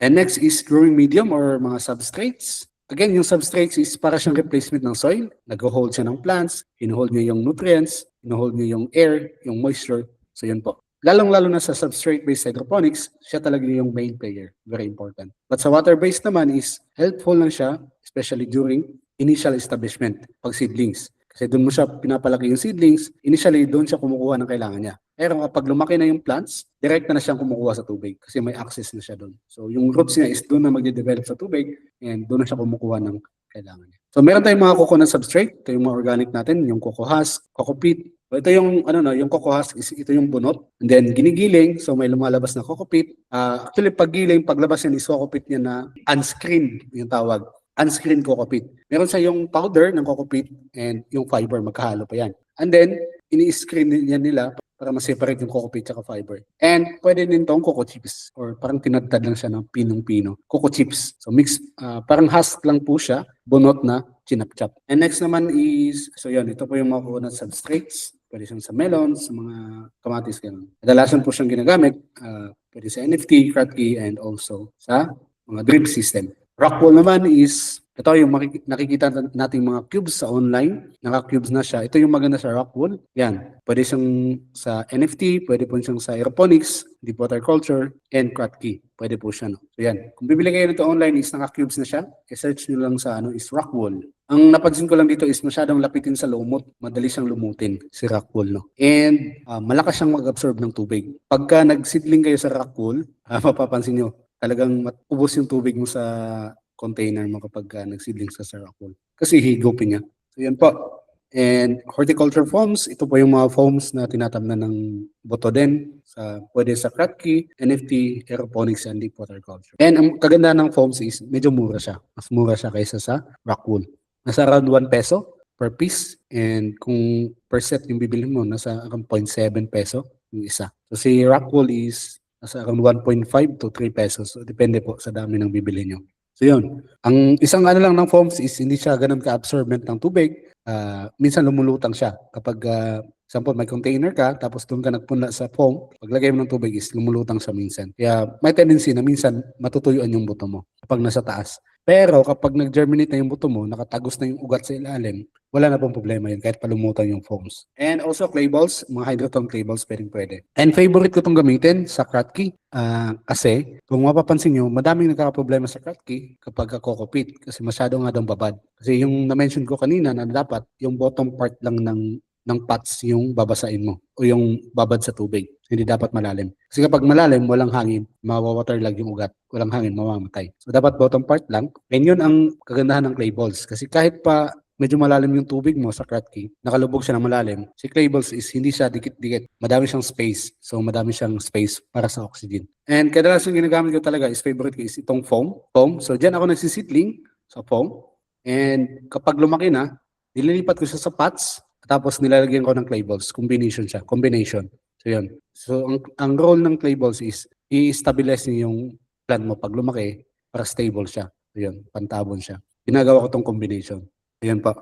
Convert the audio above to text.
And next is growing medium or mga substrates. Again, yung substrates is para siyang replacement ng soil. Nag-hold siya ng plants, in-hold niya yung nutrients, in-hold niya yung air, yung moisture. So yun po. Lalong-lalo na sa substrate-based hydroponics, siya talaga yung main player. Very important. But sa water-based naman is helpful lang siya, especially during initial establishment, pag seedlings. Kasi doon mo siya pinapalaki yung seedlings, initially doon siya kumukuha ng kailangan niya. Pero kapag lumaki na yung plants, direct na siyang kumukuha sa tubig kasi may access na siya doon. So yung roots niya is doon na magde-develop sa tubig and doon na siya kumukuha ng kailangan niya. So meron tayong mga coconut substrate, ito yung mga organic natin, yung coco husk, coco peat. So ito yung yung coco husk is ito yung bunot and then ginigiling, so may lumalabas na coco peat. Actually paggiling, paglabas niya is coco peat niya na unscreened yung tawag. Unscreened coco peat. Meron sa yung powder ng coco peat and yung fiber, magkahalo pa yan. And then, ini-screen niya nila para ma-separate yung coco peat at fiber. And pwede din tong coco chips or parang tinadtad lang siya ng pinong-pino. Coco chips. So mix, parang husk lang po siya, bunot na chinap-chap. And next naman is, so yun, ito po yung mga coconut substrates. Pwede siyang sa melons, sa mga kamatis, gano'n. Kadalasan po siyang ginagamit, pwede sa NFT, Kratky, and also sa mga drip system. Rockwool naman is, ito yung nakikita nating mga cubes sa online. Naka-cubes na siya. Ito yung maganda sa Rockwool. Yan. Pwede siyang sa NFT, pwede po siyang sa aeroponics, deep water culture, and Kratky. Pwede po siya. No? So yan. Kung bibili kayo nito online is naka-cubes na siya. I-search nyo lang sa is Rockwool. Ang napansin ko lang dito is masyadong lapitin sa lumot. Madali siyang lumutin si Rockwool. No? And malakas siyang mag-absorb ng tubig. Pagka nag-seedling kayo sa Rockwool, mapapansin nyo, talagang ubos yung tubig mo sa container mo kapag nag-seedlings ka sa Rockwool. Kasi higupin niya. So yan po. And horticulture foams, ito po yung mga foams na tinatamnan ng boto din. Pwede sa Kratky, NFT, aeroponics, and deep water culture. And ang kagandahan ng foams is medyo mura siya. Mas mura siya kaysa sa Rockwool. Nasa around 1 peso per piece. And kung per set yung bibili mo, nasa around 0.7 peso yung isa. So si Rockwool is nasa around 1.5 to 3 pesos. So, depende po sa dami ng bibili nyo. So, yun. Ang isang lang ng foams is hindi siya ganun ka-absorbent ng tubig. Minsan lumulutang siya. Kapag, example, may container ka, tapos doon ka nagpunla sa foam, paglagay mo ng tubig is lumulutang siya minsan. Kaya may tendency na minsan matutuyuan yung buto mo kapag nasa taas. Pero kapag nag-germinate na yung buto mo, nakatagos na yung ugat sa ilalim, wala na pong problema yun kahit palumutan yung foams. And also clay balls, mga hydroton clay balls pwede. And favorite ko itong gamitin sa Kratky kasi kung mapapansin nyo, madaming nagkakaproblema sa Kratky kapag coco peat kasi masyado nga daw babad. Kasi yung na-mention ko kanina na dapat yung bottom part lang ng pots yung babasain mo o yung babad sa tubig. Hindi dapat malalim. Kasi kapag malalim, walang hangin, mawawaterlag yung ugat. Walang hangin, mamamatay. So dapat bottom part lang. And yun ang kagandahan ng clay balls. Kasi kahit pa medyo malalim yung tubig mo sa Kratky, nakalubog siya na malalim, si clay balls is hindi siya dikit-dikit. Madami siyang space. So madami siyang space para sa oxygen. And kadalasan yung ginagamit ko talaga is favorite ko is itong foam. So dyan ako nagsisidling sa foam. And kapag lumaki na, nililipat ko siya sa pots. Tapos nilalagyan ko ng clay balls. Combination siya. So yun. So ang role ng clay balls is i-stabilize niyo yung plant mo pag lumaki para stable siya. So yun. Pantabon siya. Ginagawa ko tong combination. Ayan pa.